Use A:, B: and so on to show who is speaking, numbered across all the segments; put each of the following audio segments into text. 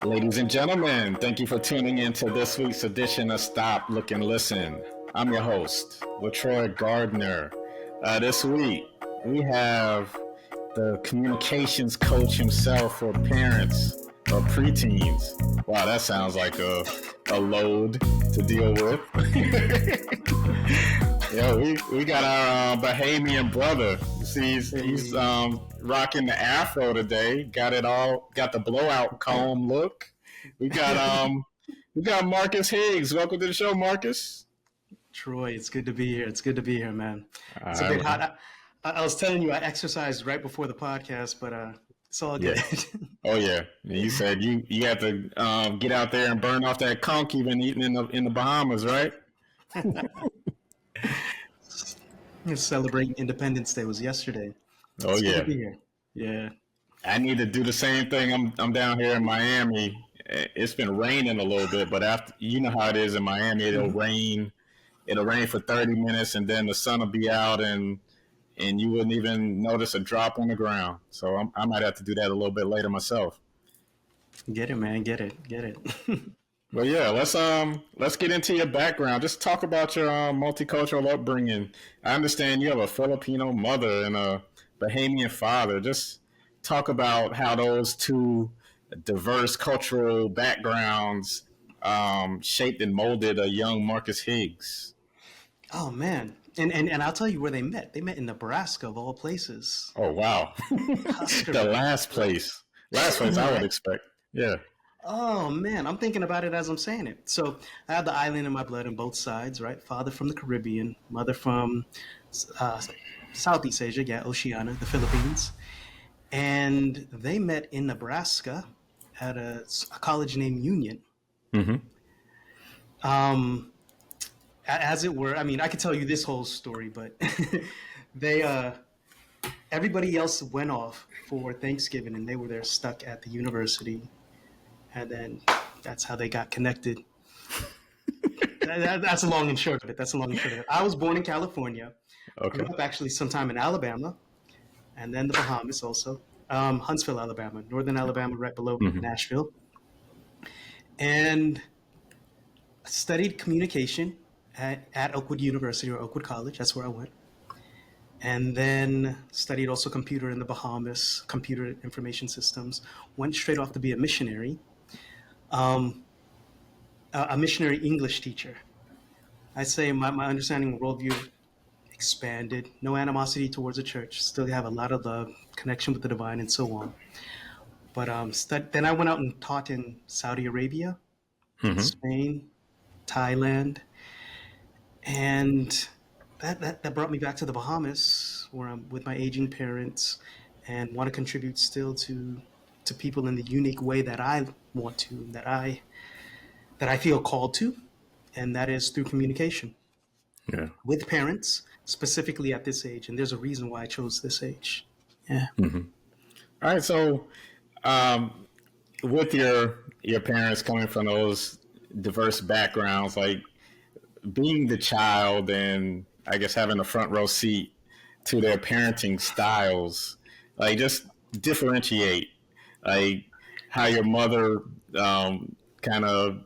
A: Ladies and gentlemen, thank you for tuning in to this week's edition of Stop, Look, and Listen. I'm your host, LeTroy Gardner. This week, we have the communications coach himself for parents or preteens. Wow, that sounds like a load to deal with. Yeah, we got our Bahamian brother. See, he's rocking the afro today. Got the blowout comb look. We got Marcus Higgs. Welcome to the show, Marcus.
B: Troy, it's good to be here. It's good to be here, man. It's a
A: All
B: bit
A: right.
B: hot. I was telling you I exercised right before the podcast, but it's all good.
A: Yeah. Oh yeah. You said you have to get out there and burn off that conch you've been eating in the Bahamas, right?
B: Celebrating Independence Day was yesterday.
A: Oh
B: It's good
A: yeah.
B: to be here. Yeah.
A: I need to do the same thing. I'm down here in Miami. It's been raining a little bit, but after you know how it is in Miami, it'll rain. It'll rain for 30 minutes, and then the sun will be out, and you wouldn't even notice a drop on the ground. So I might have to do that a little bit later myself.
B: Get it, man. Get it. Get it.
A: But yeah, let's get into your background. Just talk about your multicultural upbringing. I understand you have a Filipino mother and a Bahamian father. Just talk about how those two diverse cultural backgrounds shaped and molded a young Marcus Higgs.
B: Oh man. And I'll tell you where they met. They met in Nebraska of all places.
A: Oh wow,
B: Husker.
A: the last place I would expect. Yeah.
B: Oh man, I'm thinking about it as I'm saying it. So I have the island in my blood on both sides, right? Father from the Caribbean, mother from uh, Southeast Asia, yeah, Oceania, the Philippines. And they met in Nebraska at a college named Union.
A: Mm-hmm.
B: Um, as it were, I mean, I could tell you this whole story, but they, everybody else went off for Thanksgiving and they were there stuck at the university. And then that's how they got connected. That's a long and short of it. That's a long and short of it. I was born in California.
A: Okay.
B: Grew up actually sometime in Alabama, and then the Bahamas also. Huntsville, Alabama, northern Alabama, right below Nashville. And studied communication at Oakwood University or Oakwood College. That's where I went. And then studied also computer in the Bahamas, computer information systems. Went straight off to be a missionary. A missionary English teacher. I say my understanding of worldview expanded. No animosity towards the church. Still have a lot of love, connection with the divine, and so on. But then I went out and taught in Saudi Arabia, Spain, Thailand, and that brought me back to the Bahamas, where I'm with my aging parents, and want to contribute still to people in the unique way that I want to, that I feel called to, and that is through communication
A: Yeah.
B: with parents, specifically at this age. And there's a reason why I chose this age. Yeah.
A: All right. So, with your parents coming from those diverse backgrounds, like being the child and I guess having a front row seat to their parenting styles, like just differentiate, like how your mother kind of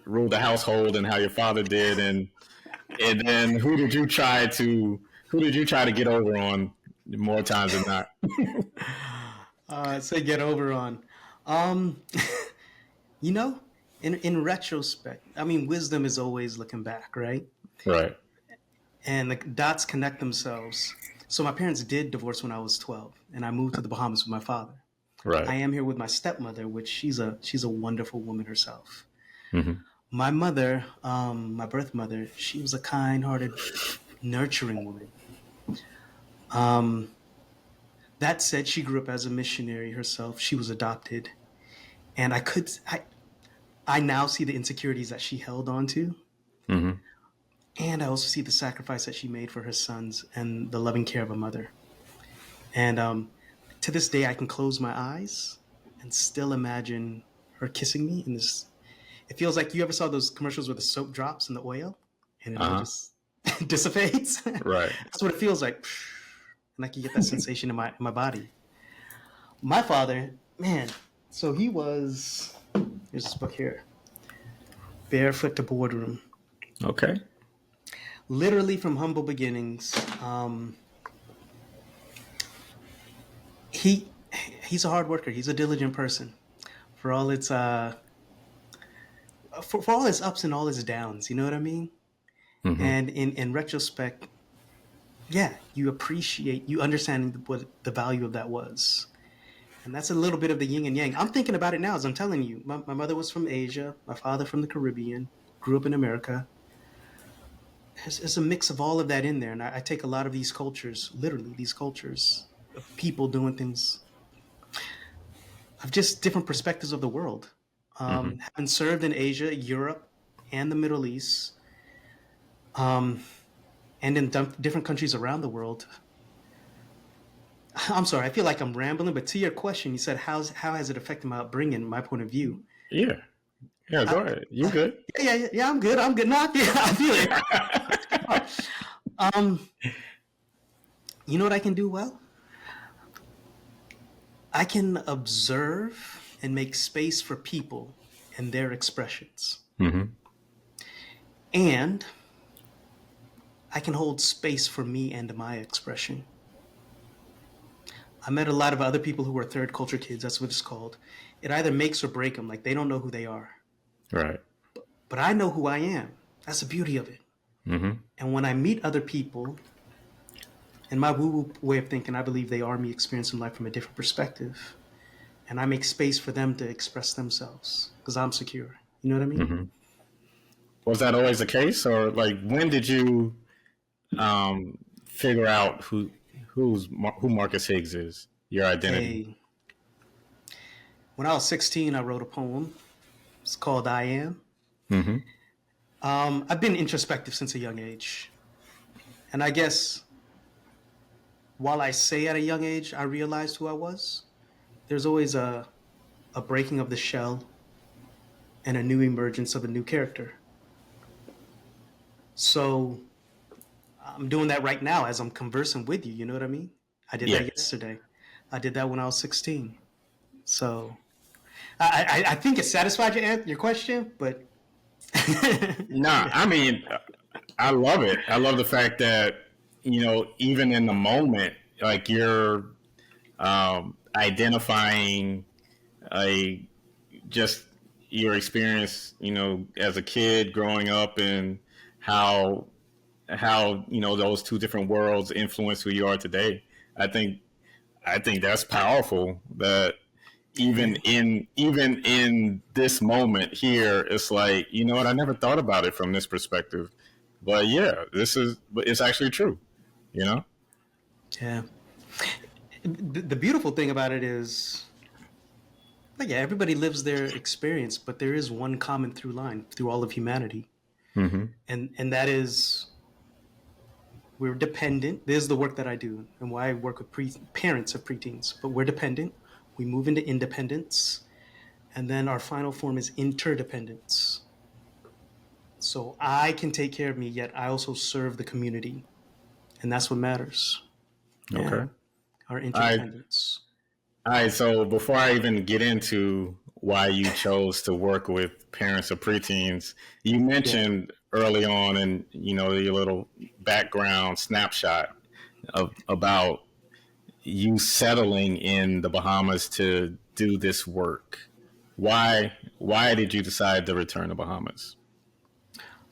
A: ruled the household and how your father did, and then who did you try to get over on more times than not?
B: Say get over on. Um, you know, in retrospect, I mean, wisdom is always looking back, right?
A: Right.
B: And the dots connect themselves. So my parents did divorce when I was 12, and I moved to the Bahamas with my father.
A: Right.
B: I am here with my stepmother, which she's a wonderful woman herself.
A: Mm-hmm.
B: My mother, my birth mother, she was a kind-hearted, nurturing woman. That said, she grew up as a missionary herself. She was adopted, and I now see the insecurities that she held on to,
A: Mm-hmm.
B: and I also see the sacrifice that she made for her sons and the loving care of a mother. And to this day, I can close my eyes and still imagine her kissing me in this. It feels like, you ever saw those commercials where the soap drops in the oil and it all just dissipates?
A: Right.
B: That's what it feels like. And I can get that sensation in my body. My father, man, so he was Here's this book here. Barefoot to Boardroom.
A: Okay.
B: Literally from humble beginnings. He's a hard worker. He's a diligent person. For all its for all his ups and all his downs, you know what I mean?
A: Mm-hmm.
B: And in retrospect, yeah, you understand what the value of that was. And that's a little bit of the yin and yang. I'm thinking about it now as I'm telling you. My mother was from Asia, my father from the Caribbean, grew up in America. There's a mix of all of that in there. And I take a lot of these cultures, literally these cultures of people doing things, of just different perspectives of the world.
A: Mm-hmm.
B: Having served in Asia, Europe, and the Middle East, and in different countries around the world. I'm sorry, I feel like I'm rambling, but to your question, you said, how has it affected my upbringing, my point of view?
A: Yeah. Yeah, go ahead. You good?
B: Yeah, I'm good. I'm good. No, I feel it. You know what I can do well? I can observe and make space for people and their expressions.
A: Mm-hmm.
B: And I can hold space for me and my expression. I met a lot of other people who are third culture kids. That's what it's called. It either makes or break them. Like they don't know who they are.
A: Right.
B: But I know who I am. That's the beauty of it.
A: Mm-hmm.
B: And when I meet other people, in my woo-woo way of thinking, I believe they are me experiencing life from a different perspective. And I make space for them to express themselves because I'm secure. You know what I mean?
A: Mm-hmm. Was that always the case, or like when did you figure out who Marcus Higgs is? Your identity.
B: When I was 16, I wrote a poem. It's called "I Am."
A: Mm-hmm.
B: I've been introspective since a young age, and I guess while I say at a young age I realized who I was, there's always a breaking of the shell and a new emergence of a new character. So I'm doing that right now as I'm conversing with you. You know what I mean? I did
A: Yeah.
B: that yesterday. I did that when I was 16. So I think it satisfied your question, but
A: Nah, I mean, I love it. I love the fact that, even in the moment, like you're identifying a just your experience, as a kid growing up, and how those two different worlds influence who you are today. I think that's powerful. That even in this moment here, it's like, you know what, I never thought about it from this perspective, but yeah, it's actually true. You know.
B: yeah. The beautiful thing about it is, like, yeah, everybody lives their experience, but there is one common through line through all of humanity,
A: Mm-hmm.
B: and that is we're dependent. This is the work that I do and why I work with parents of preteens. But we're dependent. We move into independence, and then our final form is interdependence. So I can take care of me, yet I also serve the community, and that's what matters. Yeah,
A: Okay.
B: our
A: I
B: interdependence.
A: All right, so before I even get into why you chose to work with parents of preteens, you
B: Yeah.
A: mentioned early on in your little background snapshot about you settling in the Bahamas to do this work. Why did you decide to return to Bahamas?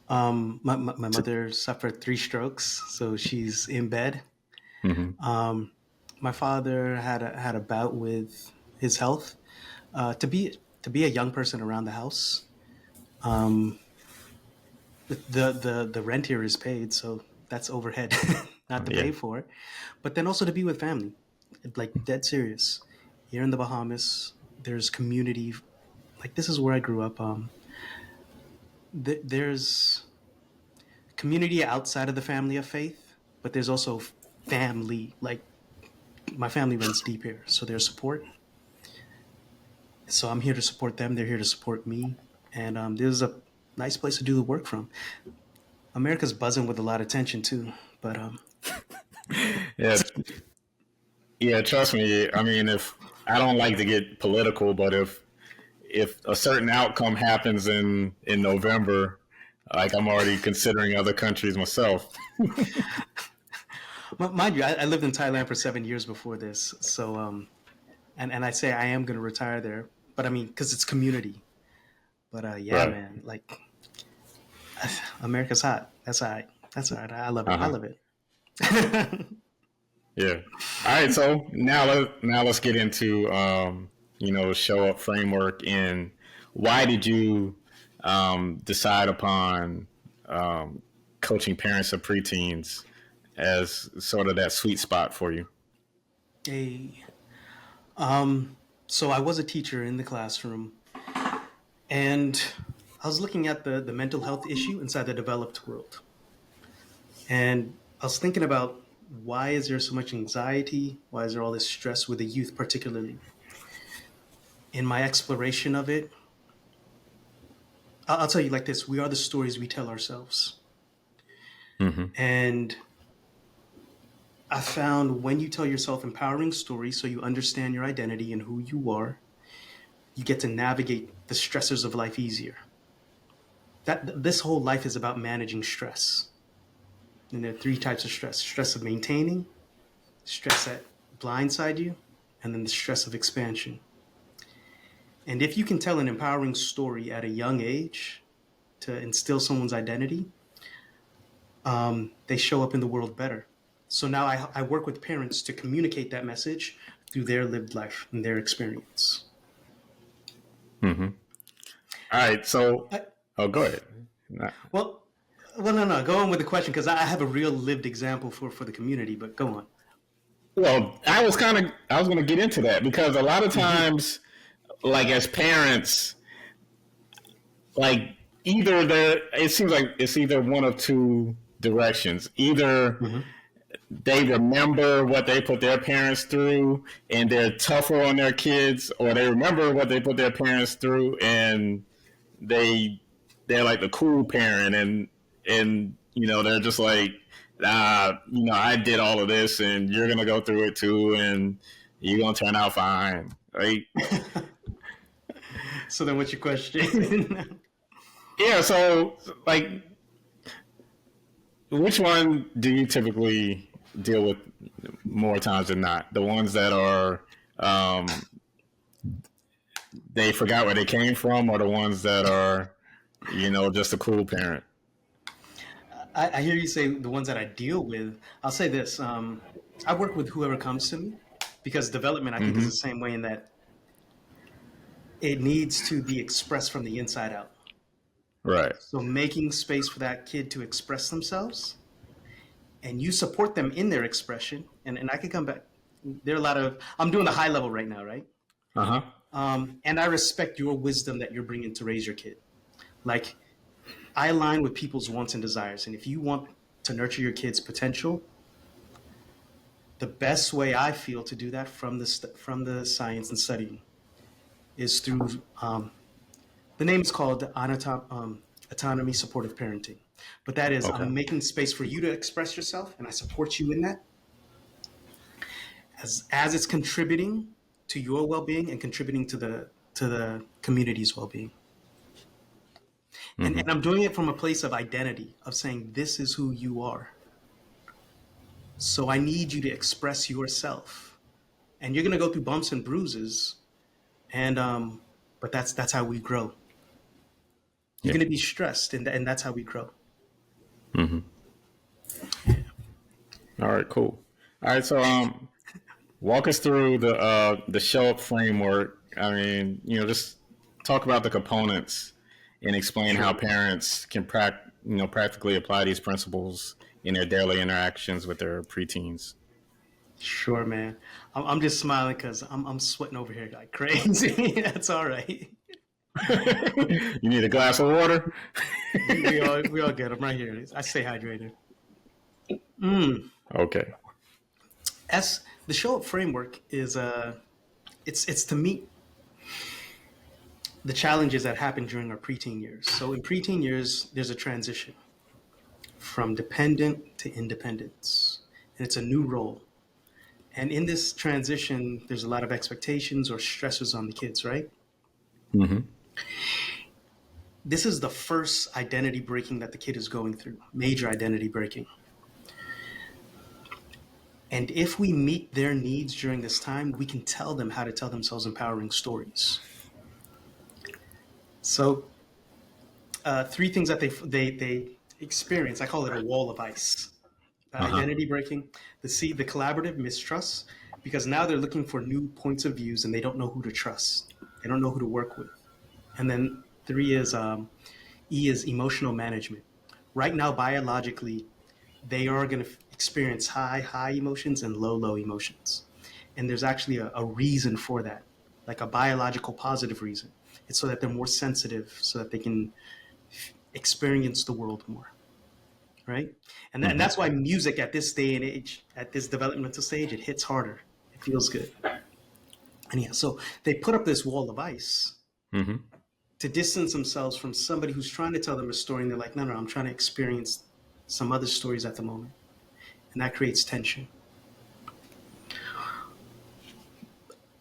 B: My mother suffered 3 strokes, so she's in bed.
A: Mm-hmm.
B: My father had a bout with his health. To be a young person around the house, um, the rent here is paid, so that's overhead, not to
A: Yeah.
B: pay for it. But then also to be with family, like dead serious. Here in the Bahamas, there's community. Like this is where I grew up. There's community outside of the family of faith, but there's also family. Like my family runs deep here, so there's support. So I'm here to support them. They're here to support me, and this is a nice place to do the work from. America's buzzing with a lot of tension too, but
A: Yeah. Yeah. Trust me. I mean, if I don't like to get political, but if a certain outcome happens in November, like I'm already considering other countries myself.
B: Mind you, I lived in Thailand for 7 years before this, so and I say I am going to retire there, but I mean because it's community. But yeah,
A: Right.
B: man, like America's hot. That's all right. That's all right. I love it.
A: Uh
B: I
A: huh.
B: love it.
A: Yeah. All right. So now let's get into show up framework and why did you decide upon um, coaching parents of preteens as sort of that sweet spot for you?
B: A so I was a teacher in the classroom, and I was looking at the mental health issue inside the developed world, and I was thinking about why is there so much anxiety? Why is there all this stress with the youth, particularly? In my exploration of it, I'll tell you like this: we are the stories we tell ourselves,
A: Mm-hmm.
B: and I found when you tell yourself empowering stories, so you understand your identity and who you are, you get to navigate the stressors of life easier. That this whole life is about managing stress. And there are three types of stress: stress of maintaining, stress that blindside you, and then the stress of expansion. And if you can tell an empowering story at a young age to instill someone's identity, they show up in the world better. So now I work with parents to communicate that message through their lived life and their experience.
A: Mm-hmm. All right. So,
B: I,
A: oh, go ahead.
B: well, no. Go on with the question because I have a real lived example for the community. But go on.
A: Well, I was going to get into that because a lot of times, like as parents, like either there, it seems like it's either one of two directions. Either
B: Mm-hmm.
A: they remember what they put their parents through and they're tougher on their kids, or they remember what they put their parents through and they're like the cool parent, and they're just like, I did all of this and you're gonna go through it too, and you're gonna turn out fine, right?
B: So then, what's your question?
A: Yeah. So, like, which one do you typically deal with more times than not? The ones that are um, they forgot where they came from, or the ones that are, just a cool parent?
B: I hear you say the ones that I deal with. I'll say this: I work with whoever comes to me because development, I think, is
A: Mm-hmm.
B: the same way in that it needs to be expressed from the inside out.
A: Right.
B: So making space for that kid to express themselves, and you support them in their expression. And I could come back. There are a lot of I'm doing the high level right now, right?
A: Uh huh.
B: And I respect your wisdom that you're bringing to raise your kid. Like I align with people's wants and desires, and if you want to nurture your kid's potential, the best way I feel to do that from the science and studying is through the name is called autonomy supportive parenting. But that is,
A: Okay.
B: I'm making space for you to express yourself, and I support you in that as it's contributing to your well-being and contributing to the community's well-being. And
A: Mm-hmm.
B: I'm doing it from a place of identity, of saying this is who you are. So I need you to express yourself, and you're gonna go through bumps and bruises, and but that's how we grow. You're
A: Yeah.
B: gonna be stressed, and that's how we grow.
A: Mm-hmm. All right. Cool. All right. So, walk us through the show up framework. I mean, just talk about the components and explain how
B: Sure.
A: parents can practically apply these principles in their daily interactions with their preteens.
B: Sure, man. I'm just smiling because I'm sweating over here like crazy. That's all right.
A: You need a glass of water.
B: We all get them right here. I stay hydrated. Mm.
A: Okay.
B: As the show up framework is it's to meet the challenges that happen during our preteen years. So in preteen years, there's a transition from dependent to independence, and it's a new role. And in this transition, there's a lot of expectations or stressors on the kids, right?
A: Mm-hmm.
B: This is the first identity breaking that the kid is going through, major identity breaking. And if we meet their needs during this time, we can tell them how to tell themselves empowering stories. So, three things that they experience. I call it a wall of ice. Identity breaking, the collaborative mistrust, because now they're looking for new points of views and they don't know who to trust. They don't know who to work with. And then three is E is emotional management. Right now, biologically, they are going to experience high emotions and low emotions. And there's actually a reason for that, like a biological positive reason. It's so that they're more sensitive, so that they can experience the world more, right? And that's why music at this day and age, at this developmental stage, it hits harder. It feels good. And yeah, so they put up this wall of ice to distance themselves from somebody who's trying to tell them a story. And they're like, no, I'm trying to experience some other stories at the moment. And that creates tension.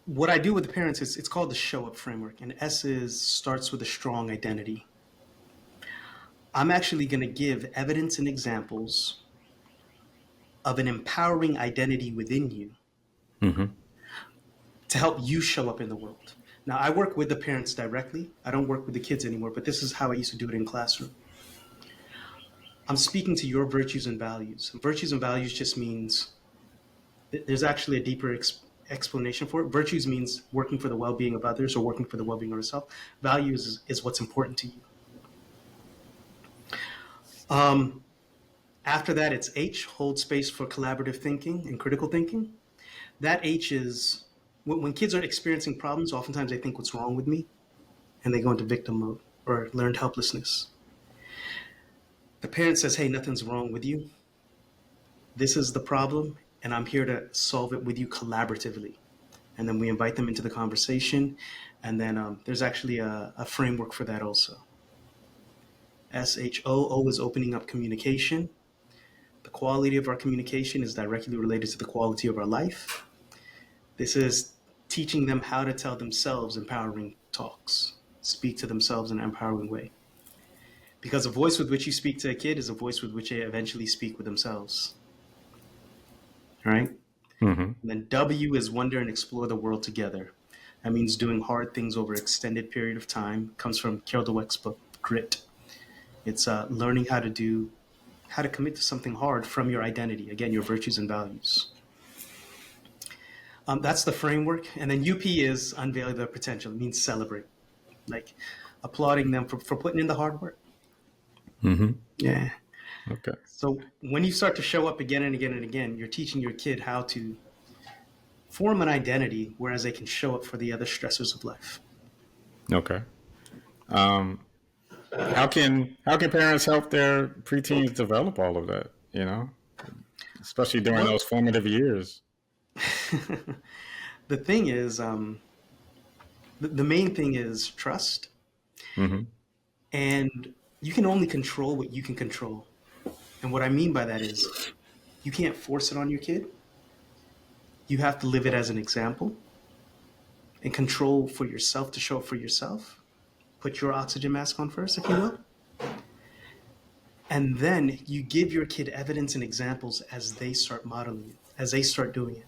B: What I do with the parents is it's called the show up framework. And starts with a strong identity. I'm actually going to give evidence and examples of an empowering identity within you to help you show up in the world. Now, I work with the parents directly. I don't work with the kids anymore, but this is how I used to do it in classroom. I'm speaking to your virtues and values. And virtues and values just means there's actually a deeper explanation for it. Virtues means working for the well-being of others or working for the well-being of yourself. Values is what's important to you. After that, it's H, hold space for collaborative thinking and critical thinking. That H is when kids are experiencing problems, oftentimes they think, what's wrong with me? And they go into victim mode or learned helplessness. The parent says, hey, nothing's wrong with you. This is the problem, and I'm here to solve it with you collaboratively. And then we invite them into the conversation. And then there's actually a framework for that also. SHO is opening up communication. The quality of our communication is directly related to the quality of our life. This is teaching them how to tell themselves empowering talks, speak to themselves in an empowering way. Because the voice with which you speak to a kid is a voice with which they eventually speak with themselves. All right? And then W is wonder and explore the world together. That means doing hard things over an extended period of time. It comes from Carol Dweck's book, Grit. It's learning how to commit to something hard from your identity. Again, your virtues and values. That's the framework. And then UP is unveil their potential. It means celebrate, like applauding them for putting in the hard work. Yeah.
A: Okay.
B: So when you start to show up again and again and again, you're teaching your kid how to form an identity, whereas they can show up for the other stressors of life.
A: Okay. How can parents help their preteens develop all of that? Especially during those formative years.
B: The thing is, the main thing is trust, and you can only control what you can control. And what I mean by that is, you can't force it on your kid. You have to live it as an example, and control for yourself to show up for yourself. Put your oxygen mask on first, if you will. And then you give your kid evidence and examples as they start modeling it, as they start doing it.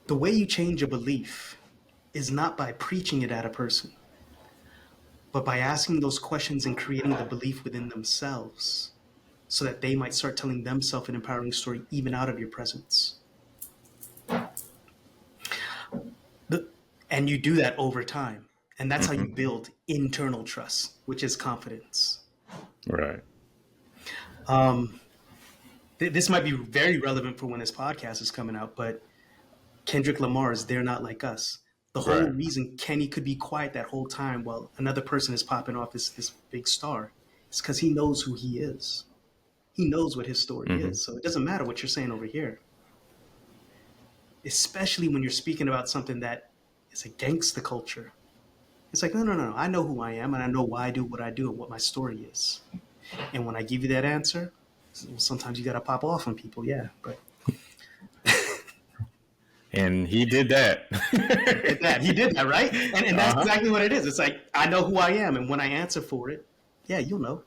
B: The way you change a belief is not by preaching it at a person, but by asking those questions and creating the belief within themselves so that they might start telling themselves an empowering story even out of your presence. And you do that over time. And that's how you build internal trust, which is confidence.
A: Right.
B: This might be very relevant for when this podcast is coming out, but Kendrick Lamar's They're Not Like Us. The whole reason Kenny could be quiet that whole time while another person is popping off as this big star is because he knows who he is. He knows what his story is. So it doesn't matter what you're saying over here. Especially when you're speaking about something that is against the culture. It's like, no. I know who I am, and I know why I do what I do and what my story is. And when I give you that answer, sometimes you got to pop off on people, yeah. But
A: And he did that.
B: He did that, right? And that's
A: Uh-huh.
B: exactly what it is. It's like, I know who I am, and when I answer for it, yeah, you'll know.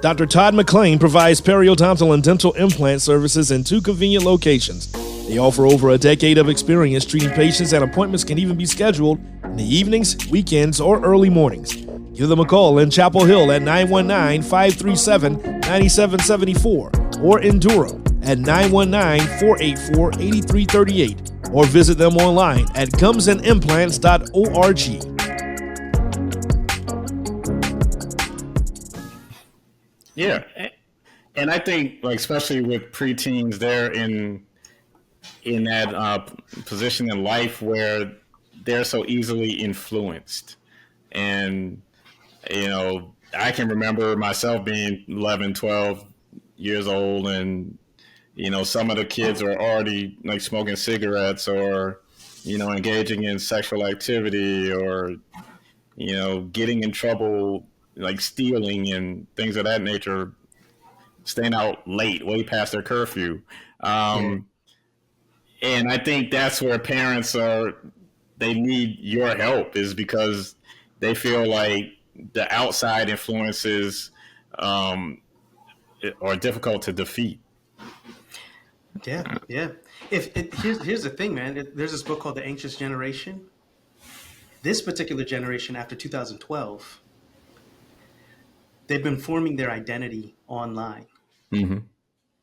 C: Dr. Todd McLean provides periodontal and dental implant services in 2 convenient locations. They offer over a decade of experience treating patients, and appointments can even be scheduled in the evenings, weekends, or early mornings. Give them a call in Chapel Hill at 919-537-9774 or in Durham at 919-484-8338 or visit them online at gumsandimplants.org.
A: Yeah. And I think, like, especially with preteens, they're in that position in life where they're so easily influenced. And, I can remember myself being 11, 12 years old, and, some of the kids are already like smoking cigarettes or, engaging in sexual activity or, getting in trouble, like stealing and things of that nature, staying out late, way past their curfew.
B: Yeah.
A: And I think that's where parents they need your help, is because they feel like the outside influences are difficult to defeat.
B: Yeah, yeah. Here's the thing, man. There's this book called The Anxious Generation. This particular generation, after 2012, they've been forming their identity online.
A: Mm-hmm.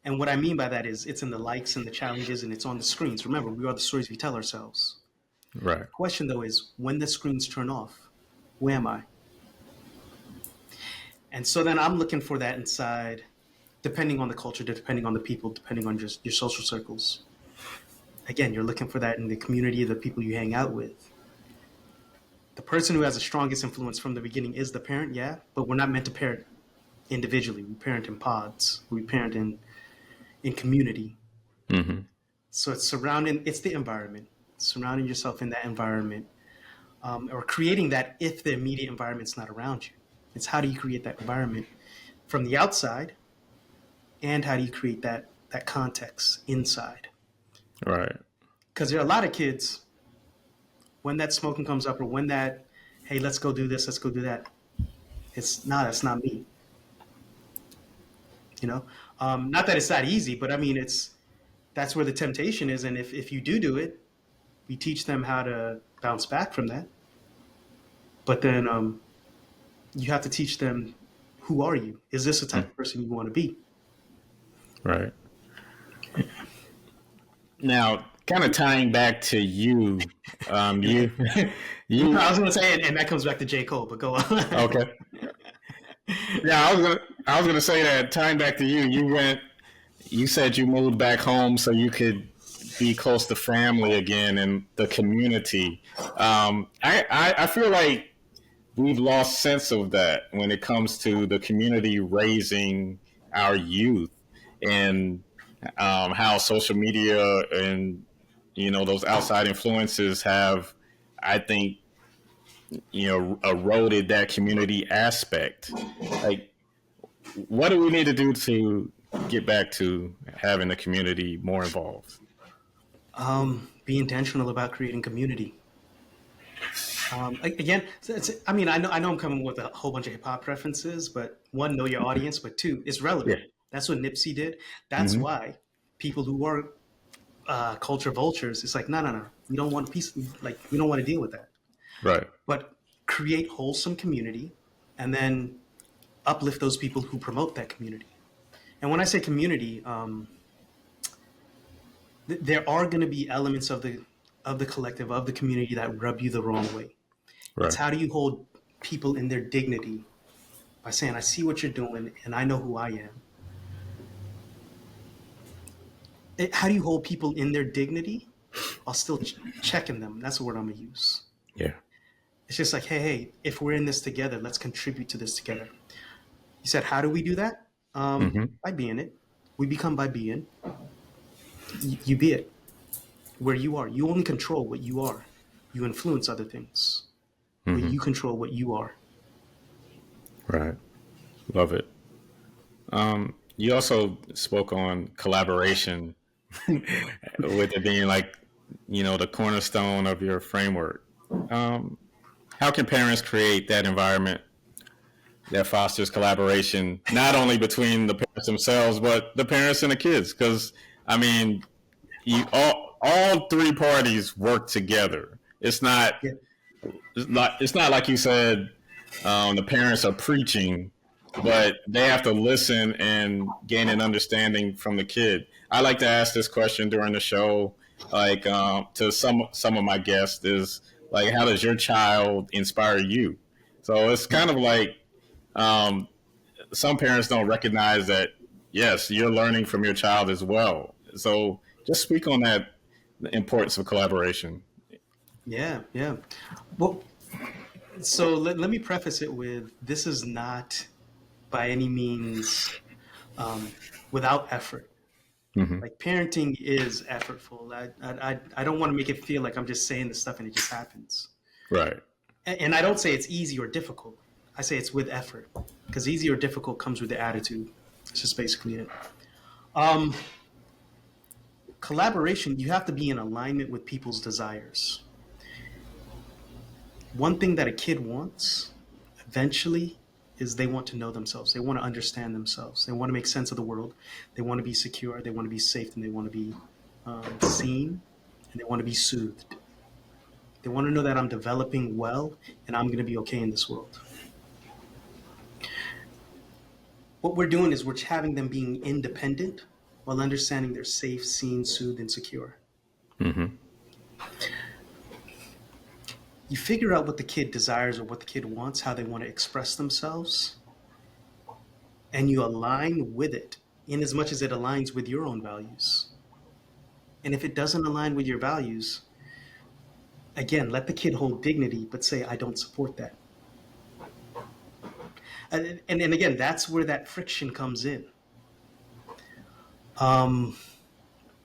B: And what I mean by that is it's in the likes and the challenges and it's on the screens. Remember, we are the stories we tell ourselves.
A: Right.
B: The question, though, is when the screens turn off, where am I? And so then I'm looking for that inside, depending on the culture, depending on the people, depending on just your social circles. Again, you're looking for that in the community of the people you hang out with. The person who has the strongest influence from the beginning is the parent, yeah, but we're not meant to parent individually. We parent in pods. We parent in community.
A: Mm-hmm.
B: So it's the environment, surrounding yourself in that environment, or creating that if the immediate environment's not around you. It's how do you create that environment from the outside, and how do you create that context inside?
A: Right.
B: Because there are a lot of kids, when that smoking comes up or when that, hey, let's go do this, let's go do that, that's not me. Not that it's that easy, but I mean, that's where the temptation is. And if you do it, we teach them how to bounce back from that. But then you have to teach them, who are you? Is this the type of person you want to be?
A: Right. Now, kind of tying back to you, you,
B: I was going to say, and that comes back to J. Cole, but go on.
A: Okay. Yeah, I was gonna say that, tying back to you said you moved back home so you could be close to family again and the community. I feel like we've lost sense of that when it comes to the community raising our youth, and how social media and those outside influences have, I think, eroded that community aspect. Like, what do we need to do to get back to having the community more involved?
B: Be intentional about creating community. Again, I mean, I know I'm coming with a whole bunch of hip hop references, but one, know your audience, but two, it's relevant.
A: Yeah.
B: That's what Nipsey did. That's
A: Mm-hmm.
B: why people who are culture vultures, it's like, no, we don't want peace. Like, we don't want to deal with that.
A: Right.
B: But create wholesome community, and then uplift those people who promote that community. And when I say community, there are going to be elements of the collective, of the community, that rub you the wrong way. It's
A: Right.
B: how do you hold people in their dignity by saying, I see what you're doing and I know who I am. How do you hold people in their dignity while still checking them? That's the word I'm going to use.
A: Yeah.
B: It's just like, hey, if we're in this together, let's contribute to this together. You said, how do we do that?
A: Mm-hmm.
B: By being it. We become by being. You be it where you are. You only control what you are. You influence other things, but
A: Mm-hmm.
B: you control what you are.
A: Right. Love it. You also spoke on collaboration with it being like, the cornerstone of your framework. How can parents create that environment that fosters collaboration, not only between the parents themselves, but the parents and the kids? Because, I mean, all three parties work together.
B: Yeah.
A: It's not like you said, the parents are preaching, but they have to listen and gain an understanding from the kid. I like to ask this question during the show, like, to some of my guests, is like, how does your child inspire you? So it's kind of like, um, some parents don't recognize that, yes, you're learning from your child as well. So just speak on that, the importance of collaboration.
B: Yeah, yeah. Well, so let me preface it with this is not by any means um, without effort.
A: Hmm.
B: Like parenting is effortful. I don't want to make it feel like I'm just saying this stuff and it just happens.
A: Right.
B: And I don't say it's easy or difficult. I say it's with effort because easy or difficult comes with the attitude. It's just basically it. Um, Collaboration, you have to be in alignment with people's desires. One thing that a kid wants eventually is they want to know themselves. They want to understand themselves. They want to make sense of the world. They want to be secure. They want to be safe, and they want to be seen, and they want to be soothed. They want to know that I'm developing well and I'm going to be okay in this world. What we're doing is we're having them being independent while understanding they're safe, seen, soothed, and secure.
A: Hmm.
B: You figure out what the kid desires or what the kid wants, how they want to express themselves, and you align with it in as much as it aligns with your own values. And if it doesn't align with your values, again, let the kid hold dignity, but say, I don't support that. And again, that's where that friction comes in. And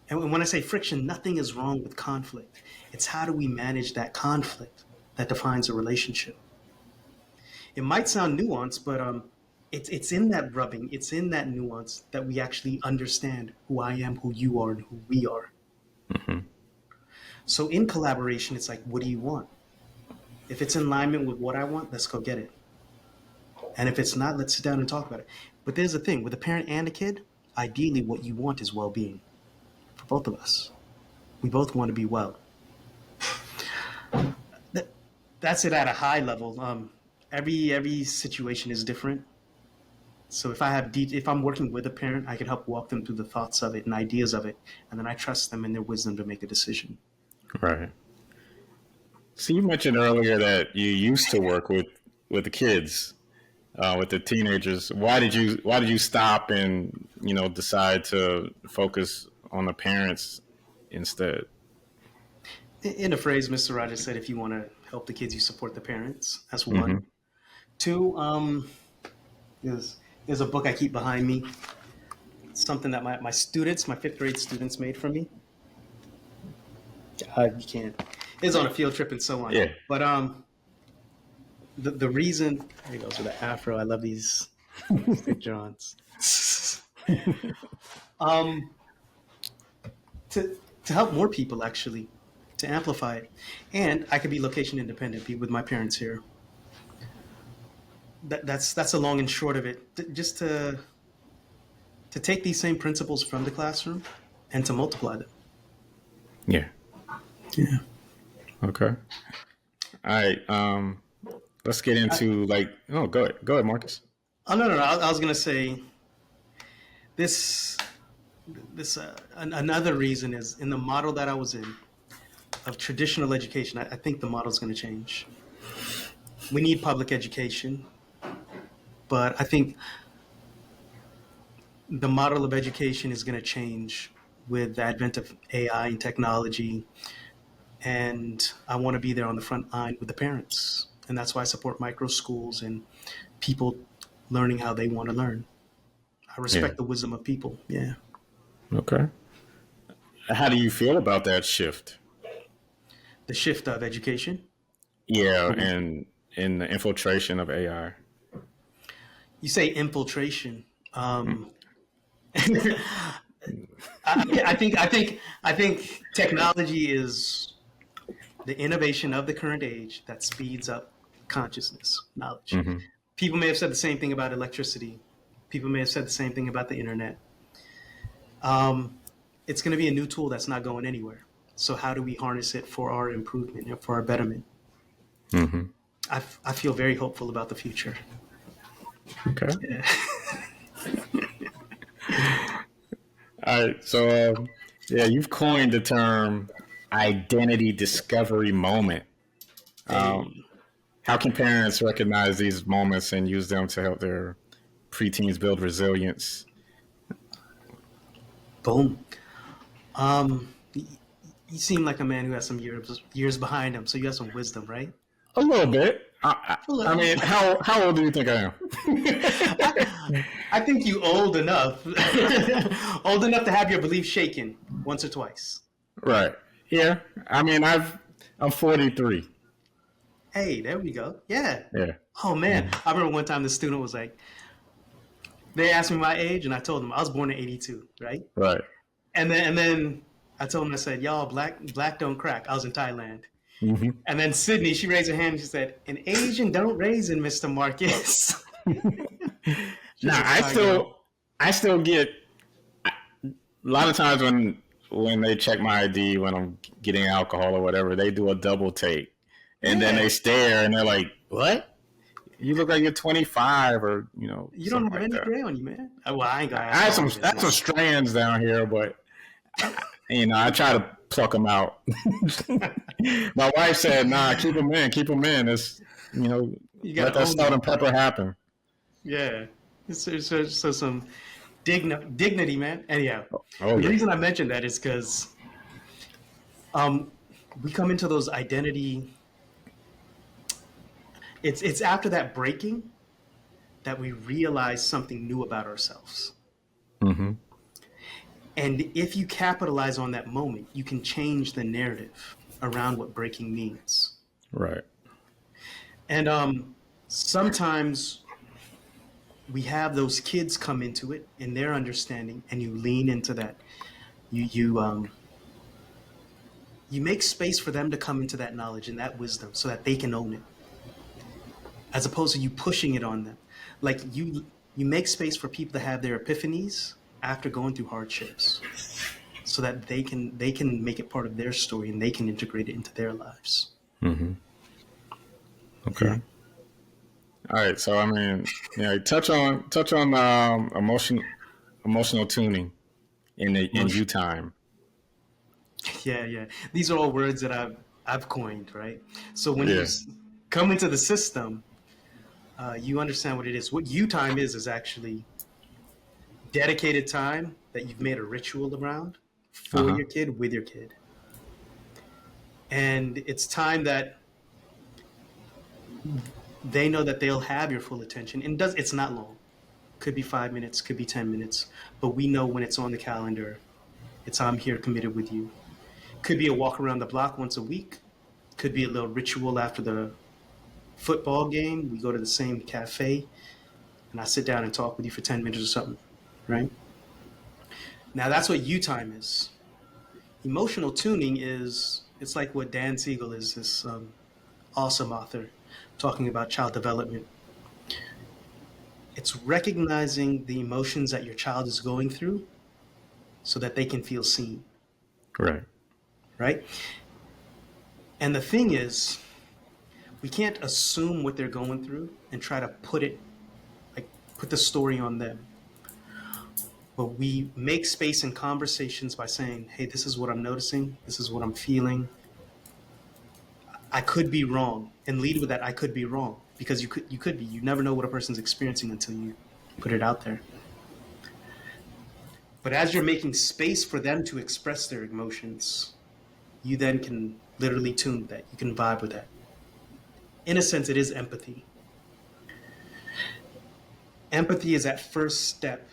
B: when I say friction, nothing is wrong with conflict. It's how do we manage that conflict that defines a relationship. It might sound nuanced, but it's in that rubbing, it's in that nuance that we actually understand who I am, who you are, and who we are.
A: Hmm.
B: So in collaboration, it's like, what do you want? If it's in alignment with what I want, let's go get it. And if it's not, let's sit down and talk about it. But there's the thing, with a parent and a kid, ideally what you want is well-being for both of us. We both want to be well. That's it at a high level. Every situation is different. So if I'm working with a parent, I can help walk them through the thoughts of it and ideas of it, and then I trust them and their wisdom to make a decision.
A: Right. So you mentioned earlier that you used to work with the kids, with the teenagers. Why did you stop and decide to focus on the parents instead?
B: In a phrase, Mr. Rogers said, if you want to help the kids, you support the parents. That's
A: Hmm.
B: one. Two, there's a book I keep behind me. It's something that my students, my fifth grade students made for me. You can't. It was on a field trip and so on.
A: Yeah.
B: But the reason, there he goes with the afro. I love these Stick Johns. um, to help more people actually, to amplify it, and I could be location independent, be with my parents here. That's the long and short of it. Just to take these same principles from the classroom and to multiply them.
A: Yeah.
B: Yeah.
A: Okay. All right. Let's get into like. Oh, go ahead, Marcus.
B: Oh no. I was gonna say this. Another reason is in the model that I was in of traditional education. I think the model is going to change. We need public education, but I think the model of education is going to change with the advent of AI and technology. And I want to be there on the front line with the parents. And that's why I support micro schools and people learning how they want to learn. I respect
A: Yeah.
B: the wisdom of people. Yeah.
A: Okay. How do you feel about that shift?
B: The shift of education.
A: Yeah, and in the infiltration of AI.
B: You say infiltration. I think technology is the innovation of the current age that speeds up consciousness, knowledge.
A: Hmm.
B: People may have said the same thing about electricity. People may have said the same thing about the internet. Um, it's going to be a new tool that's not going anywhere. So how do we harness it for our improvement and for our betterment?
A: Hmm.
B: I feel very hopeful about the future.
A: Okay.
B: Yeah.
A: All right. So, yeah, you've coined the term identity discovery moment. Um,
B: Hey,
A: how can parents recognize these moments and use them to help their preteens build resilience?
B: boom. You seem like a man who has some years behind him, so you have some wisdom, right?
A: A little bit. I
B: Hello.
A: mean, how old do you think I am?
B: I think you old enough, old enough to have your beliefs shaken once or twice.
A: Right. Yeah. I mean, I'm 43.
B: Hey, there we go. Yeah.
A: Yeah.
B: Oh man, I remember one time the student was like, they asked me my age, and I told them I was born in '82, right?
A: Right.
B: And then I told them, I said, y'all, black don't crack. I was in Thailand.
A: Hmm.
B: And then Sydney, she raised her hand. She said, "An Asian don't raisin, Mr. Marcus." She's
A: Now,
B: a Thai girl.
A: I still get a lot of times when they check my ID when I'm getting alcohol or whatever, they do a double take, and then
B: Yeah,
A: they stare and they're like, "What? You look like you're 25 or
B: you don't
A: something
B: have
A: like
B: any
A: that."
B: gray on you, man. Well, I ain't gonna
A: I
B: ask
A: have
B: all the
A: some
B: business.
A: strands down here, but I try to pluck them out. My wife said, "Nah, keep them in. It's you know,
B: You
A: let
B: gotta
A: that
B: own
A: salt
B: them.
A: and pepper happen."
B: Yeah. So some dignity, man. Anyhow,
A: Oh
B: the
A: yeah.
B: reason I mentioned that is because um, we come into those identity. It's after that breaking that we realize something new about ourselves.
A: Hmm.
B: And if you capitalize on that moment, you can change the narrative around what breaking means.
A: Right.
B: And sometimes we have those kids come into it in their understanding, and you lean into that. You make space for them to come into that knowledge and that wisdom so that they can own it, as opposed to you pushing it on them. Like you make space for people to have their epiphanies after going through hardships, so that they can make it part of their story and they can integrate it into their lives.
A: Hmm.
B: Yeah.
A: Okay. All right. So I mean, touch on emotional tuning in
B: Emotion.
A: U time.
B: Yeah, yeah. These are all words that I've coined, right? So when you
A: Yeah.
B: come into the system, you understand what it is. What you time is actually dedicated time that you've made a ritual around
A: Uh
B: for
A: huh.
B: your kid, with your kid, and it's time that they know that they'll have your full attention. And it's not long. Could be 5 minutes, could be 10 minutes, but we know when it's on the calendar. It's I'm here committed with you. Could be a walk around the block once a week. Could be a little ritual after the football game. We go to the same cafe and I sit down and talk with you for 10 minutes or something, right? Now that's what you time is. Emotional tuning is, it's like what Dan Siegel is, this awesome author talking about child development. It's recognizing the emotions that your child is going through so that they can feel seen,
A: Right.
B: right? And the thing is, we can't assume what they're going through and try to put the story on them. But we make space in conversations by saying, hey, this is what I'm noticing, this is what I'm feeling. I could be wrong. And lead with that, I could be wrong. Because you could be. You never know what a person's experiencing until you put it out there. But as you're making space for them to express their emotions, you then can literally tune that. You can vibe with that. In a sense, it is empathy. Empathy is that first step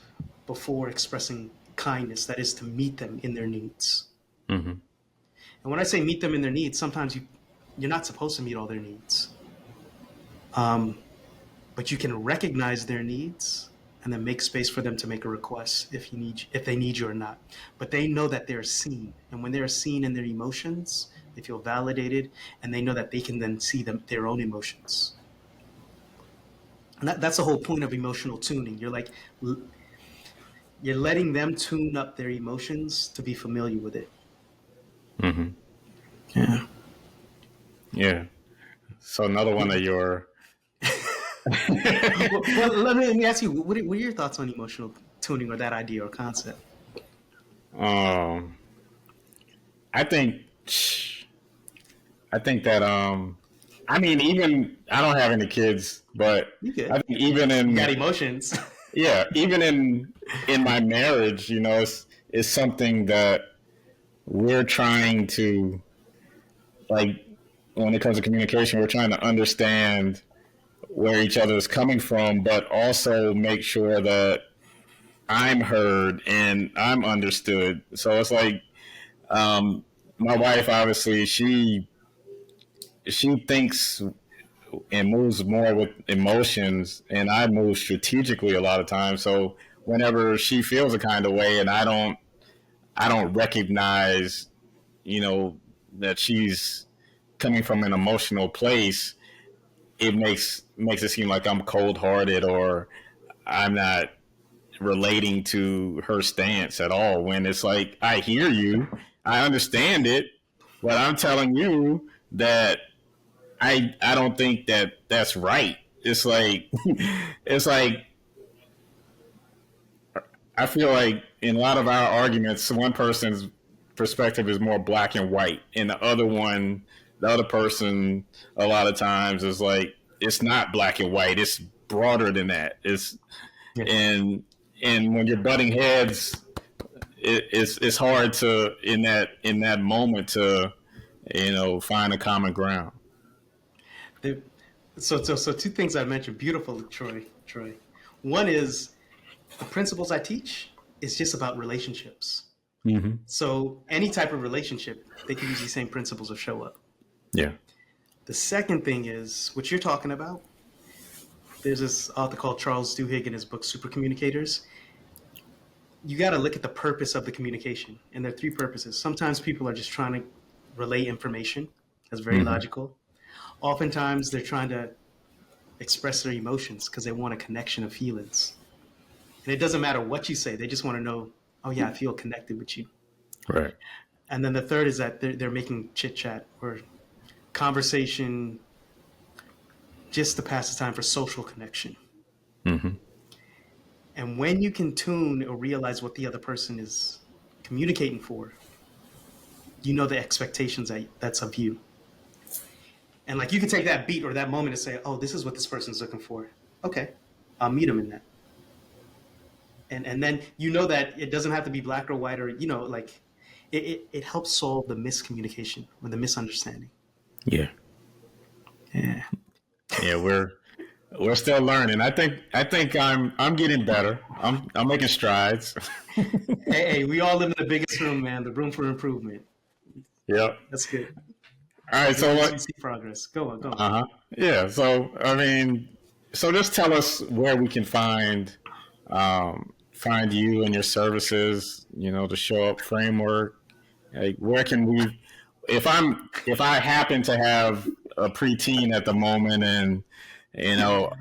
B: before expressing kindness, that is to meet them in their needs.
A: Hmm.
B: And when I say meet them in their needs, sometimes you're not supposed to meet all their needs. But you can recognize their needs and then make space for them to make a request if they need you or not. But they know that they're seen, and when they're seen in their emotions, they feel validated, and they know that they can then see their own emotions. And that's the whole point of emotional tuning. You're letting them tune up their emotions to be familiar with it.
A: Mm-hmm.
B: Yeah.
A: Yeah. So another one of your.
B: Well, let me ask you, what are your thoughts on emotional tuning or that idea or concept?
A: I think that I mean, even I don't have any kids, but I think even in
B: you got emotions.
A: Yeah, even in my marriage, you know, it's something that we're trying to, like, when it comes to communication, we're trying to understand where each other is coming from, but also make sure that I'm heard and I'm understood. So it's like, my wife, obviously, she thinks and moves more with emotions, and I move strategically a lot of times. So whenever she feels a kind of way and I don't recognize, you know, that she's coming from an emotional place, it makes it seem like I'm cold-hearted or I'm not relating to her stance at all, when it's like, I hear you, I understand it, but I'm telling you that I don't think that that's right. It's like it's like I feel like in a lot of our arguments, one person's perspective is more black and white, and the other person, a lot of times is like, it's not black and white. It's broader than that. And when you're butting heads, it's hard to in that moment to, you know, find a common ground.
B: So two things I mentioned. Beautiful, Troy. One is the principles I teach is just about relationships.
A: Mm-hmm.
B: So any type of relationship, they can use these same principles to show up.
A: Yeah.
B: The second thing is what you're talking about. There's this author called Charles Duhigg in his book Super Communicators. You got to look at the purpose of the communication, and there are three purposes. Sometimes people are just trying to relay information. That's very logical. Oftentimes they're trying to express their emotions because they want a connection of feelings. And it doesn't matter what you say. They just want to know, oh yeah, I feel connected with you.
A: Right.
B: And then the third is that they're making chit chat or conversation just to pass the time for social connection.
A: Mm-hmm.
B: And when you can tune or realize what the other person is communicating for, you know the expectations that's of you. And like you can take that beat or that moment and say, oh, this is what this person's looking for. Okay, I'll meet them in that. And then you know that it doesn't have to be black or white, or, you know, like it helps solve the miscommunication or the misunderstanding.
A: Yeah.
B: Yeah.
A: Yeah, we're still learning. I think I'm getting better. I'm making strides.
B: Hey, we all live in the biggest room, man. The room for improvement.
A: Yep.
B: That's good.
A: All right, so
B: what? See progress. Go on.
A: Yeah. So I mean, so just tell us where we can find you and your services. You know, the Show Up framework. Like, where can we? If I happen to have a preteen at the moment, and you know,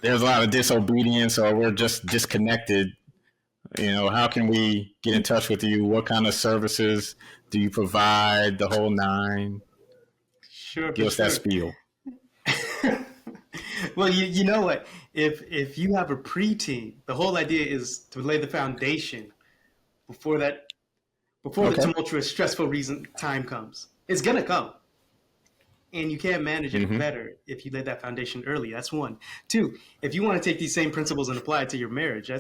A: there's a lot of disobedience, or we're just disconnected, you know, how can we get in touch with you? What kind of services do you provide? The whole nine.
B: Sure.
A: Give us that spiel.
B: Well, you know what? If you have a preteen, the whole idea is to lay the foundation before the tumultuous, stressful time comes. It's gonna come, and you can't manage it better if you lay that foundation early. That's one. Two, if you want to take these same principles and apply it to your marriage,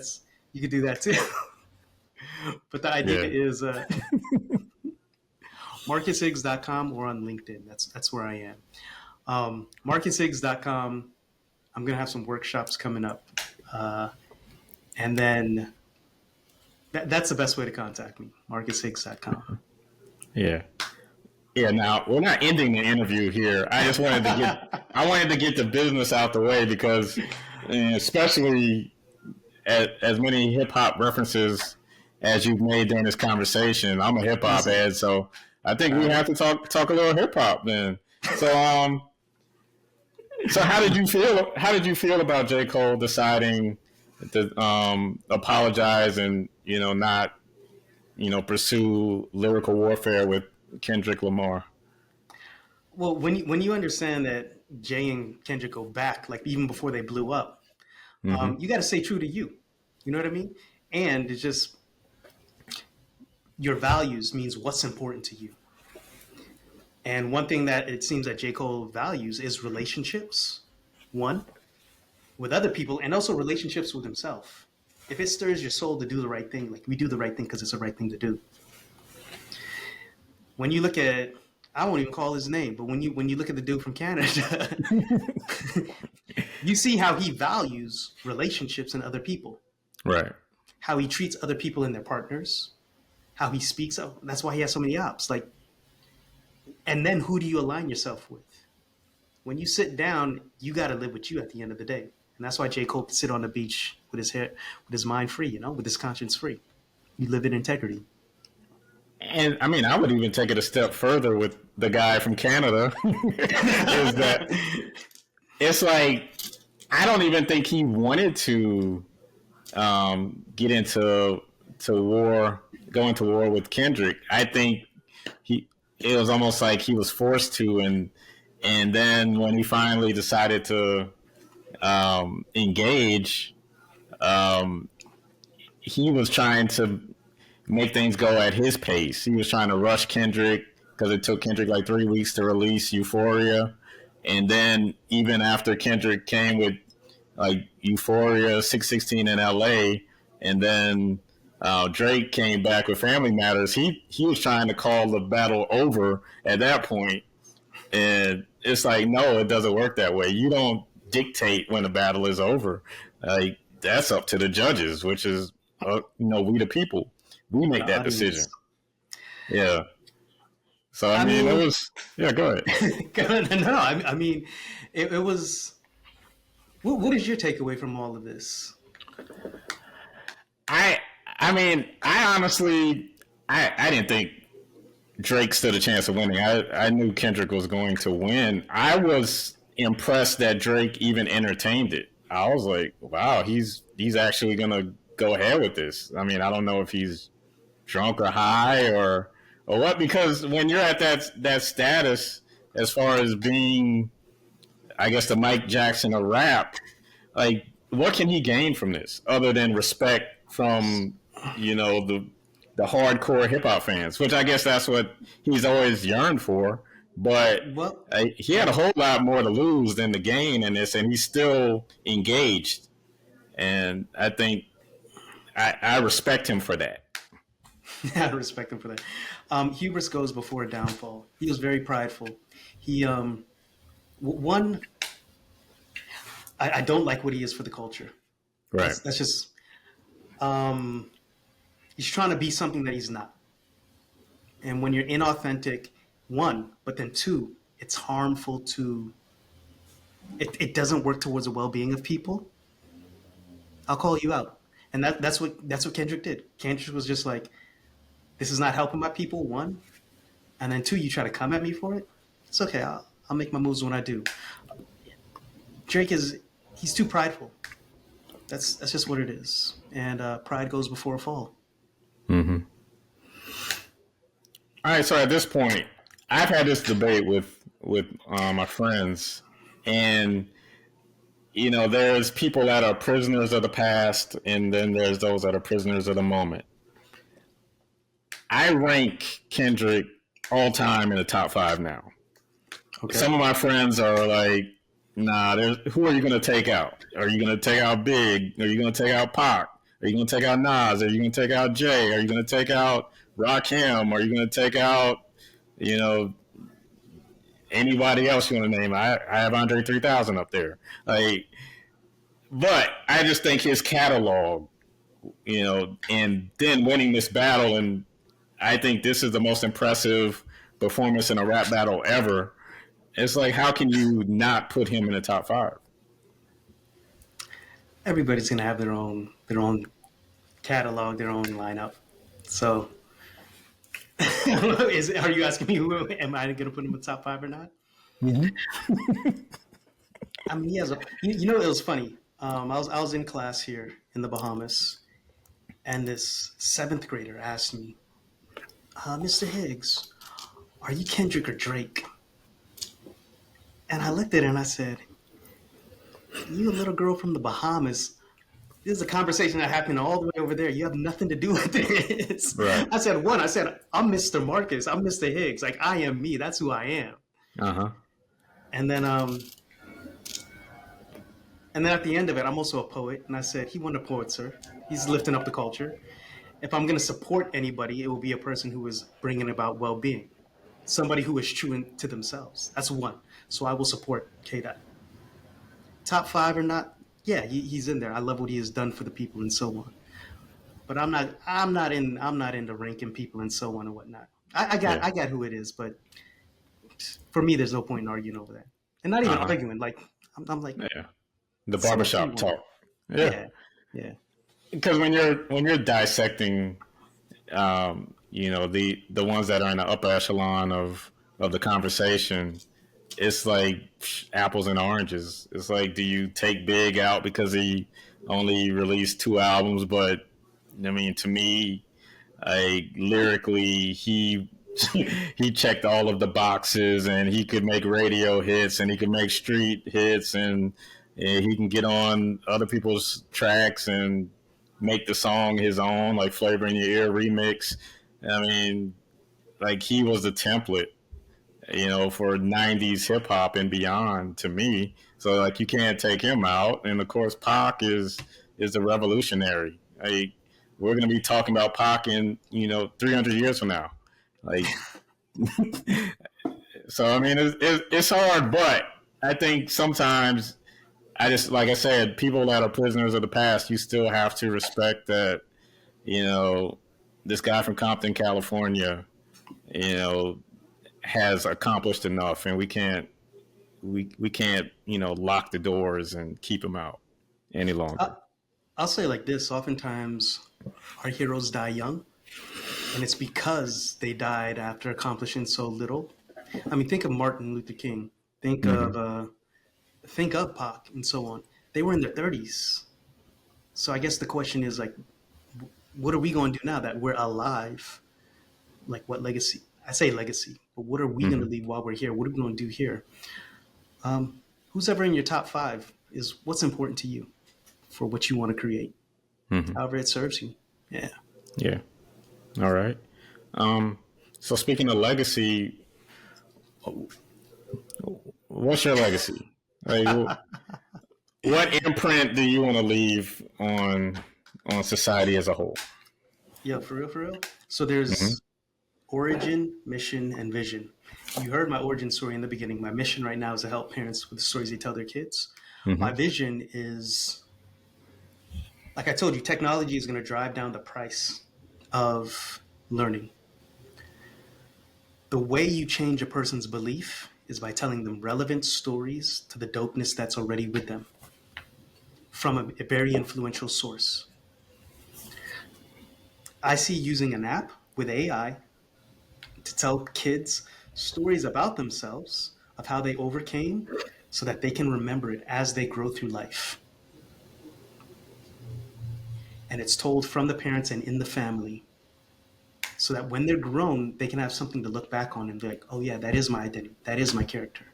B: you could do that too. But the idea is MarcusHiggs.com or on LinkedIn. That's where I am. MarcusHiggs.com. I'm gonna have some workshops coming up, and then that's the best way to contact me. MarcusHiggs.com.
A: Yeah. Yeah. Now we're not ending the interview here. I just wanted to get the business out the way, because especially as many hip hop references as you've made during this conversation. I'm a hip hop head, so I think we have to talk a little hip hop then. So how did you feel? How did you feel about J. Cole deciding to apologize and not pursue lyrical warfare with Kendrick Lamar?
B: Well, when you understand that Jay and Kendrick go back, like even before they blew up, you got to stay true to you. You know what I mean? And it's just your values means what's important to you. And one thing that it seems that J. Cole values is relationships, one, with other people, and also relationships with himself. If it stirs your soul to do the right thing, like we do the right thing because it's the right thing to do. When you look at, I won't even call his name, but when you look at the dude from Canada, you see how he values relationships and other people.
A: Right.
B: How he treats other people and their partners, how he speaks of. That's why he has so many ops. Like, and then who do you align yourself with? When you sit down, you got to live with you at the end of the day. And that's why J. Cole could sit on the beach with his mind free, with his conscience free. You live in integrity.
A: And I mean, I would even take it a step further with the guy from Canada. Is that it's like, I don't even think he wanted to get into war, go into war with Kendrick. I think it was almost like he was forced to, and then when he finally decided to engage, he was trying to make things go at his pace. He was trying to rush Kendrick because it took Kendrick like 3 weeks to release Euphoria. And then even after Kendrick came with like Euphoria, 616 in LA, and then Drake came back with Family Matters, he was trying to call the battle over at that point. And it's like, no, it doesn't work that way. You don't dictate when the battle is over. Like, that's up to the judges, which is, we the people. We make that decision. Yeah. So, I mean, it was, yeah, go ahead.
B: No, I mean, it was, what is your takeaway from all of this?
A: I mean, I honestly, I didn't think Drake stood a chance of winning. I knew Kendrick was going to win. I was impressed that Drake even entertained it. I was like, wow, he's actually going to go ahead with this. I mean, I don't know if he's drunk or high or what, because when you're at that status as far as being, I guess, the Mike Jackson of rap, like, what can he gain from this other than respect from, the hardcore hip hop fans, which I guess that's what he's always yearned for. But he had a whole lot more to lose than to gain in this, and he's still engaged. And I think I respect him for that.
B: I respect him for that. Hubris goes before a downfall. He was very prideful. He, I don't like what he is for the culture.
A: Right.
B: That's just, he's trying to be something that he's not. And when you're inauthentic, one, but then two, it's harmful to, it doesn't work towards the well-being of people. I'll call you out. And that's what Kendrick did. Kendrick was just like, this is not helping my people, one. And then two, you try to come at me for it. It's okay. I'll make my moves when I do. Drake he's too prideful. That's just what it is. And pride goes before a fall.
A: Mm-hmm. All right. So at this point, I've had this debate with my friends, and there's people that are prisoners of the past, and then there's those that are prisoners of the moment. I rank Kendrick all time in the top 5 now. Okay. Some of my friends are like, nah, who are you going to take out? Are you going to take out Big? Are you going to take out Pac? Are you going to take out Nas? Are you going to take out Jay? Are you going to take out Rakim? Are you going to take out, anybody else you want to name? I have Andre 3000 up there. But I just think his catalog, and then winning this battle, and I think this is the most impressive performance in a rap battle ever. It's like, how can you not put him in the top 5?
B: Everybody's gonna have their own catalog, their own lineup. So, are you asking me who am I gonna put in the top five or not?
A: Mm-hmm.
B: I mean, he has a. You know, it was funny. I was in class here in the Bahamas, and this seventh grader asked me, "Mr. Higgs, are you Kendrick or Drake?" And I looked at her and I said, "You a little girl from the Bahamas. This is a conversation that happened all the way over there. You have nothing to do with this."
A: Right.
B: I said, "One, I said, I'm Mr. Marcus. I'm Mr. Higgs. Like, I am me. That's who I am."
A: Uh-huh.
B: And then, at the end of it, I'm also a poet. And I said, he won a Pulitzer. He's lifting up the culture. If I'm going to support anybody, it will be a person who is bringing about well-being. Somebody who is true to themselves. That's one. So I will support K-Dot. Top five or not, yeah, he's in there. I love what he has done for the people and so on. But I'm not into ranking people and so on and whatnot. I got
A: Yeah.
B: I got who it is, but for me, there's no point in arguing over that. And not even
A: Uh-huh.
B: arguing. Like I'm like,
A: Yeah. The
B: say what you
A: barbershop
B: want.
A: talk. Yeah.
B: Yeah, yeah.
A: Because when you're dissecting, the ones that are in the upper echelon of the conversation, it's like apples and oranges. It's like, do you take Big out because he only released 2 albums? But I mean, to me, lyrically, he checked all of the boxes, and he could make radio hits, and he could make street hits, and he can get on other people's tracks and make the song his own, like Flavor in Your Ear remix. I mean, like, he was the template, for 90s hip hop and beyond to me. So, like, you can't take him out. And of course, Pac is the revolutionary. Like, we're going to be talking about Pac in, 300 years from now. Like, so, I mean, it's hard, but I think sometimes like I said, people that are prisoners of the past, you still have to respect that, this guy from Compton, California, has accomplished enough, and we can't lock the doors and keep him out any longer.
B: I'll say like this: oftentimes, our heroes die young, and it's because they died after accomplishing so little. I mean, think of Martin Luther King. Think of Pac and so on. They were in their 30s. So I guess the question is like, what are we going to do now that we're alive? Like, what legacy? I say legacy, but what are we going to leave while we're here? What are we going to do here? Who's ever in your top five is what's important to you for what you want to create, however it serves you. Yeah.
A: Yeah. All right. So speaking of legacy, what's your legacy? Like, what imprint do you want to leave on society as a whole?
B: Yeah, for real, for real. So there's origin, mission, and vision. You heard my origin story in the beginning. My mission right now is to help parents with the stories they tell their kids. My vision is, like I told you, technology is going to drive down the price of learning. The way you change a person's belief is by telling them relevant stories to the dopeness that's already with them from a very influential source. I see using an app with AI to tell kids stories about themselves, of how they overcame, so that they can remember it as they grow through life. And it's told from the parents and in the family, so that when they're grown, they can have something to look back on and be like, oh yeah, that is my identity. That is my character.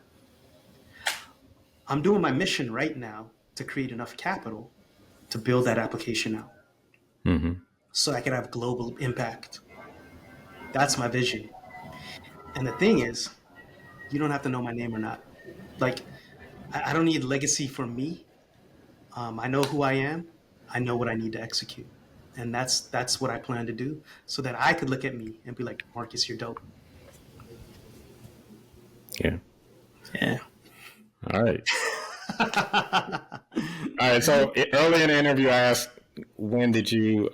B: I'm doing my mission right now to create enough capital to build that application out. So I can have global impact. That's my vision. And the thing is, you don't have to know my name or not. Like, I don't need legacy for me. I know who I am. I know what I need to execute. And that's what I plan to do, so that I could look at me and be like, Marcus, you're dope.
A: Yeah.
B: Yeah.
A: All right. All right. So early in the interview, I asked, when did you,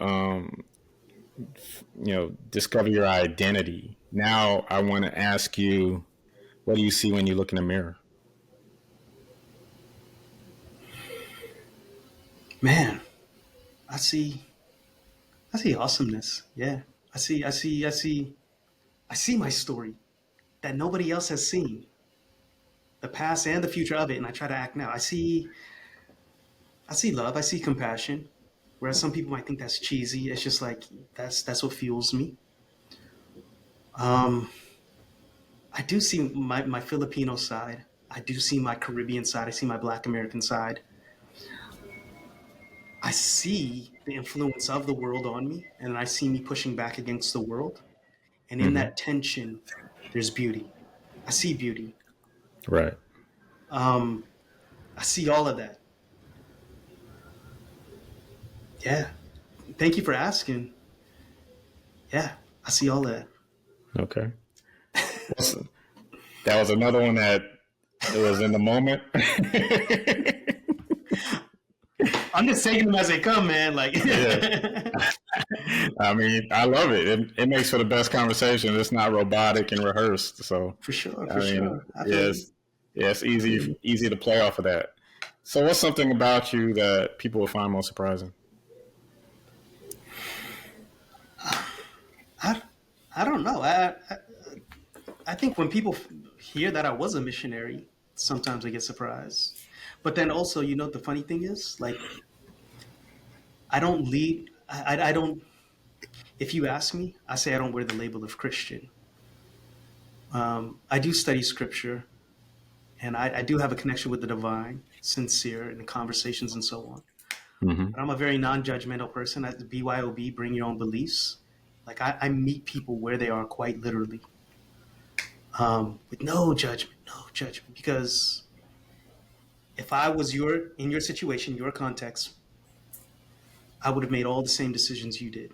A: discover your identity? Now I want to ask you, what do you see when you look in the mirror?
B: Man, I see awesomeness. Yeah. I see my story that nobody else has seen, the past and the future of it, and I try to act now. I see love, I see compassion. Whereas some people might think that's cheesy. It's just like that's what fuels me. Um, I do see my Filipino side. I do see my Caribbean side. I see my Black American side. I see the influence of the world on me, and I see me pushing back against the world. And in
A: Hmm.
B: that tension, there's beauty. I see beauty.
A: Right.
B: Um, I see all of that. Yeah. Thank you for asking. Yeah, I see all of that.
A: Okay. That was another one that it was in the moment.
B: I'm just taking them as they come, man. Like,
A: Yeah. I mean, I love it. It makes for the best conversation. It's not robotic and rehearsed. So,
B: for sure,
A: I
B: for
A: mean,
B: sure. I feel you.
A: yes, yeah, it's easy to play off of that. So, what's something about you that people will find most surprising?
B: I, I don't know. I think when people hear that I was a missionary, sometimes they get surprised. But then also, the funny thing is, like, I don't lead. I don't. If you ask me, I say I don't wear the label of Christian. I do study scripture, and I do have a connection with the divine, sincere in conversations and so on.
A: Hmm.
B: But I'm a very non-judgmental person. At the BYOB, bring your own beliefs. Like I meet people where they are quite literally, with no judgment, because if I was in your situation, your context, I would have made all the same decisions you did.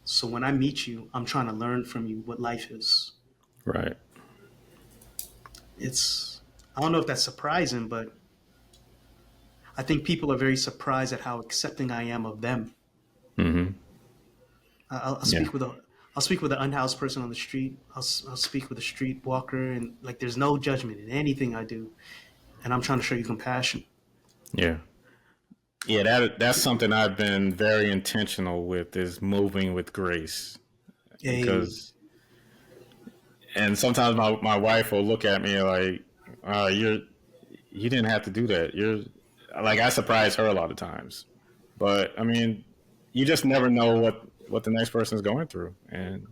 B: So when I meet you, I'm trying to learn from you what life is.
A: Right.
B: I don't know if that's surprising, but I think people are very surprised at how accepting I am of them.
A: Hmm.
B: I'll
A: Yeah.
B: speak with an unhoused person on the street. I'll speak with a street walker, and like there's no judgment in anything I do, and I'm trying to show you compassion.
A: Yeah. Yeah. That's something I've been very intentional with is moving with grace
B: Hey,
A: because, and sometimes my wife will look at me like, you didn't have to do that. You're like, I surprise her a lot of times, but I mean, you just never know what the next person is going through, and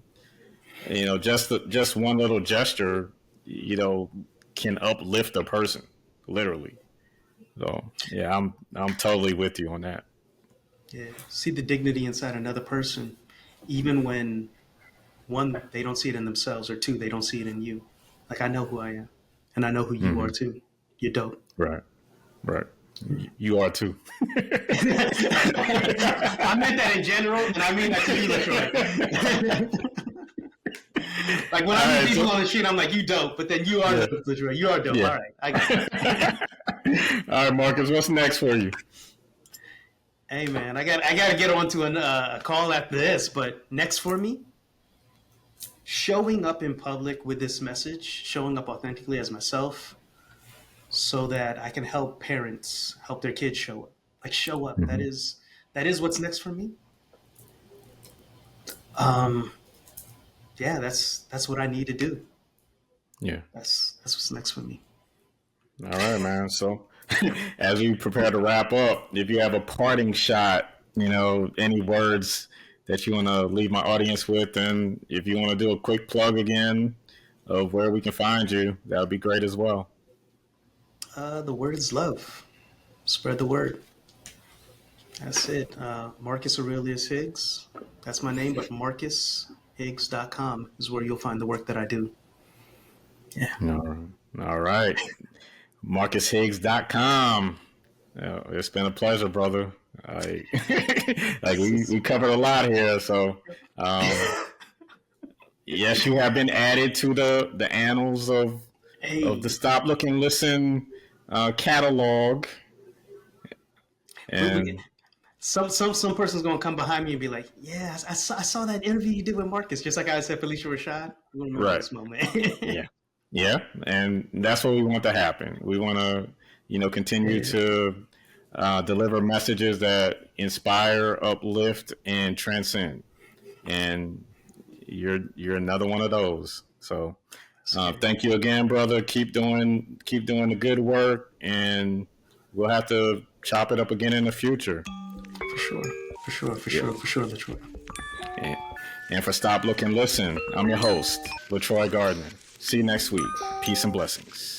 A: just one little gesture, can uplift a person, literally. So yeah, I'm totally with you on that.
B: yeah, see the dignity inside another person, even when one they don't see it in themselves, or two they don't see it in you. Like I know who I am, and I know who you are
A: Hmm.
B: too. You're dope.
A: Right, right. You are too.
B: I meant that in general, and I mean that to you, LeTroy. Like when
A: All
B: I meet
A: right,
B: people
A: so
B: on the street, I'm like, "You dope," but then you are
A: yeah,
B: dope, LeTroy. You are dope. All
A: yeah.
B: right, I got it.
A: All right, Marcus, what's next for you?
B: Hey man, I got to get on to a call after this. But next for me, showing up in public with this message, showing up authentically as myself, so that I can help parents help their kids show up. Like show up.
A: Hmm.
B: That is what's next for me. Um, yeah, that's what I need to do.
A: Yeah.
B: That's what's next for me.
A: All right, man. So, as we prepare to wrap up, if you have a parting shot, any words that you want to leave my audience with, and if you want to do a quick plug again of where we can find you, that would be great as well.
B: The word is love. Spread the word. That's it. Marcus Aurelius Higgs. That's my name, but marcushiggs.com is where you'll find the work that I do. Yeah.
A: All right. MarcusHiggs.com. It's been a pleasure, brother. Like we covered a lot here. So, um, yes, you have been added to the annals of
B: Hey,
A: the Stop, Look, and Listen catalog.
B: we,
A: And
B: some person's gonna come behind me and be like, "Yeah, I saw that interview you did with Marcus." Just like I said, Felicia Rashad. We're gonna remember
A: right.
B: this moment.
A: Yeah. Yeah. And that's what we want to happen. We want to, continue
B: Yeah.
A: to deliver messages that inspire, uplift, and transcend. And you're another one of those. So thank you again, brother. Keep doing the good work, and we'll have to chop it up again in the future.
B: For sure, LeTroy.
A: And for Stop, Look, and Listen, I'm your host, LeTroy Gardner. See you next week. Peace and blessings.